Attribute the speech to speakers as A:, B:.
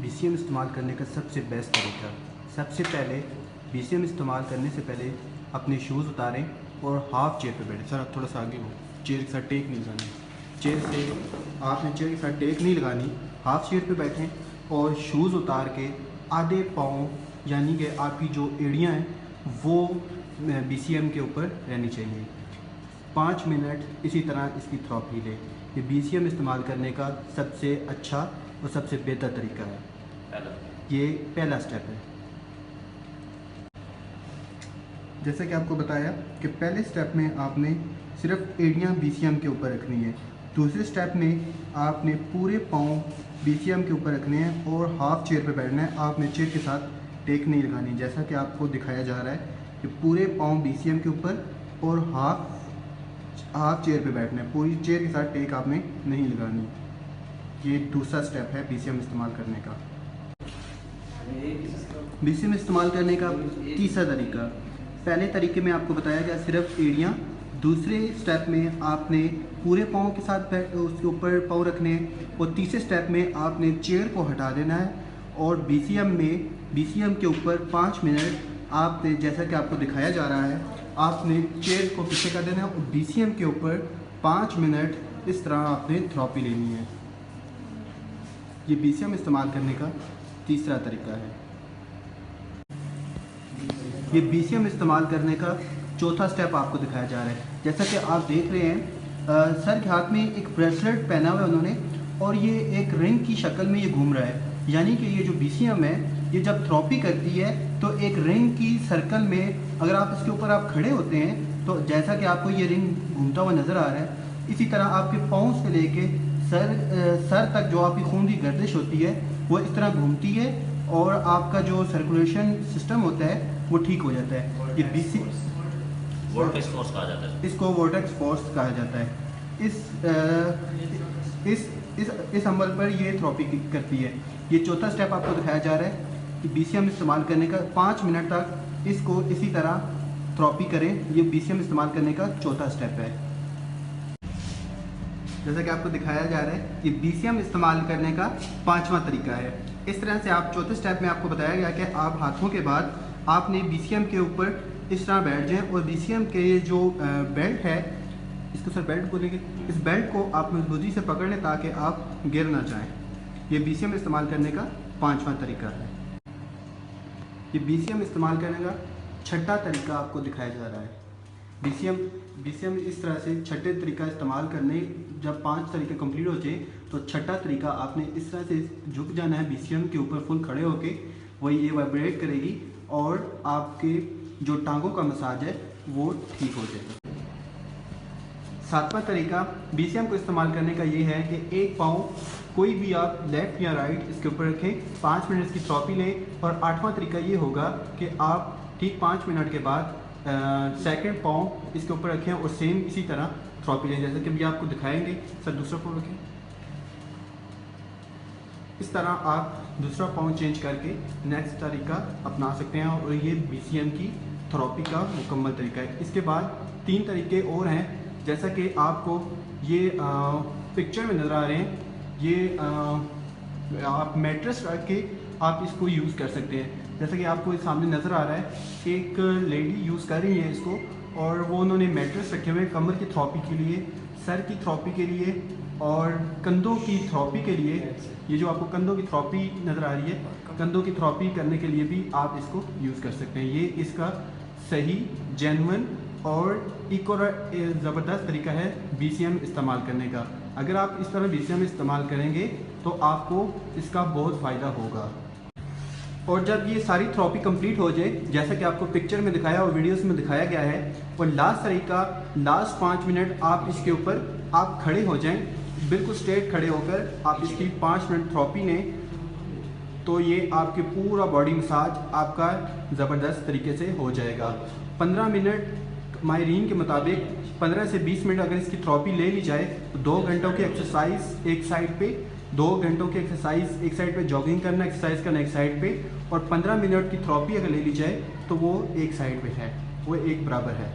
A: BCM इस्तेमाल करने का सबसे बेस्ट तरीका। सबसे पहले BCM इस्तेमाल करने से पहले अपने शूज़ उतारें और हाफ़ चेयर पे बैठें। सर आप थोड़ा सा आगे हो, चेयर के साथ टेक नहीं लगानी, चेयर के साथ टेक नहीं लगानी, हाफ़ चेयर पे बैठें और शूज़ उतार के आधे पाँव यानी कि आपकी जो एड़ियाँ हैं वो BCM के ऊपर रहनी चाहिए। 5 मिनट इसी तरह इसकी थ्रॉपी लें। ये BCM इस्तेमाल करने का सबसे अच्छा और सबसे बेहतर तरीका है। ये पहला स्टेप है। जैसा कि आपको बताया कि पहले स्टेप में आपने सिर्फ एड़ियाँ BCM के ऊपर रखनी है। दूसरे स्टेप में आपने पूरे पाँव BCM के ऊपर रखने हैं और हाफ़ चेयर पे बैठना है। आपने चेयर के साथ टेक नहीं लगानी, जैसा कि आपको दिखाया जा रहा है कि पूरे पाँव BCM के ऊपर और हाफ़ चेयर पे बैठना है। पूरी चेयर के साथ टेक आपने नहीं लगानी। ये दूसरा स्टेप है BCM इस्तेमाल करने का। BCM इस्तेमाल करने का तीसरा तरीका, पहले तरीके में आपको बताया गया सिर्फ एड़ियाँ, दूसरे स्टेप में आपने पूरे पाँव के साथ उसके ऊपर पाँव रखने हैं और तीसरे स्टेप में आपने चेयर को हटा देना है और BCM के ऊपर 5 मिनट आपने, जैसा कि आपको दिखाया जा रहा है, आपने चेयर को पीछे कर देना है और BCM के ऊपर 5 मिनट इस तरह आपने थ्रॉपी लेनी है। ये BCM इस्तेमाल करने का तीसरा तरीका है। ये BCM इस्तेमाल करने का चौथा स्टेप आपको दिखाया जा रहा है। जैसा कि आप देख रहे हैं, सर के हाथ में एक ब्रेसलेट पहना हुआ है उन्होंने और ये एक रिंग की शक्ल में ये घूम रहा है। यानी कि ये जो BCM है ये जब थ्रॉपी करती है तो एक रिंग की सर्कल में अगर आप इसके ऊपर आप खड़े होते हैं तो जैसा कि आपको ये रिंग घूमता हुआ नज़र आ रहा है, इसी तरह आपके पाँव से लेके सर तक जो आपकी खून की गर्दिश होती है वो इस तरह घूमती है और आपका जो सर्कुलेशन सिस्टम होता है वो ठीक हो जाता है। ये
B: वोर्टेक्स फोर्स कहा जाता है।
A: इसको वोर्टेक्स फोर्स कहा जाता है। इस अमल पर ये थ्रॉपी करती है। ये चौथा स्टेप आपको दिखाया जा रहा है कि BCM इस्तेमाल करने का 5 मिनट तक इसको इसी तरह थ्रॉपी करें। ये BCM इस्तेमाल करने का चौथा स्टेप है। जैसा कि आपको दिखाया जा रहा है ये BCM इस्तेमाल करने का 5वां तरीका है। इस तरह से आप चौथे स्टेप में आपको बताया गया कि आप हाथों के बाद आपने BCM के ऊपर इस तरह बैठ जाएं और BCM के जो बेल्ट है, इसको सर बेल्ट बोलेंगे, इस बेल्ट को आप मजबूती से पकड़ लें ताकि आप गिर ना जाएं। ये BCM इस्तेमाल करने का 5वां तरीका है। ये BCM इस्तेमाल करने का छठा तरीका आपको दिखाया जा रहा है। BCM इस तरह से छठे तरीका इस्तेमाल करने, जब 5 तरीके कंप्लीट हो जाए तो छठा तरीका आपने इस तरह से झुक जाना है BCM के ऊपर फुल खड़े होके, वही ये वाइब्रेट करेगी और आपके जो टांगों का मसाज है वो ठीक हो जाएगा। 7वां तरीका BCM को इस्तेमाल करने का ये है कि एक पाँव कोई भी आप लेफ़्ट या राइट इसके ऊपर रखें, 5 मिनट की थ्रॉपी लें और 8वां तरीका ये होगा कि आप ठीक 5 मिनट के बाद सेकंड पाँव इसके ऊपर रखें और सेम इसी तरह थ्रॉपी लें। जैसे कि अभी आपको दिखाएंगे, सर दूसरा पाँव रखें, इस तरह आप दूसरा पाँव चेंज करके नेक्स्ट तरीका अपना सकते हैं और ये BCM की थ्रॉपी का मुकम्मल तरीका है। इसके बाद 3 तरीके और हैं, जैसा कि आपको ये पिक्चर में नज़र आ रहे हैं। ये आप मैट्रेस रख के आप इसको यूज़ कर सकते हैं। जैसा कि आपको इस सामने नज़र आ रहा है, एक लेडी यूज़ कर रही है इसको और वो उन्होंने मैट्रेस रखे हुए कमर की थ्रॉपी के लिए, सर की थ्रॉपी के लिए और कंधों की थ्रॉपी के लिए। ये जो आपको कंधों की थ्रॉपी नज़र आ रही है, कंधों की थ्रॉपी करने के लिए भी आप इसको यूज़ कर सकते हैं। ये इसका सही, जेन्युइन और एक और ज़बरदस्त तरीका है BCM इस्तेमाल करने का। अगर आप इस तरह BCM इस्तेमाल करेंगे तो आपको इसका बहुत फ़ायदा होगा। और जब ये सारी थ्रॉपी कंप्लीट हो जाए, जैसा कि आपको पिक्चर में दिखाया और वीडियोस में दिखाया गया है, और लास्ट तरीका, लास्ट 5 मिनट आप इसके ऊपर आप खड़े हो जाएं, बिल्कुल स्ट्रेट खड़े होकर आप इसकी 5 मिनट थ्रॉपी लें, तो ये आपके पूरा बॉडी मसाज आपका ज़बरदस्त तरीके से हो जाएगा। 15 मिनट माहिरीन के मुताबिक 15 से 20 मिनट अगर इसकी थ्रॉपी ले ली जाए तो 2 घंटों की एक्सरसाइज एक साइड पे, 2 घंटों की एक्सरसाइज एक साइड पे, जॉगिंग करना, एक्सरसाइज करना एक साइड पे, और 15 मिनट की थ्रॉपी अगर ले ली जाए तो वो एक साइड पे है, वो एक बराबर है।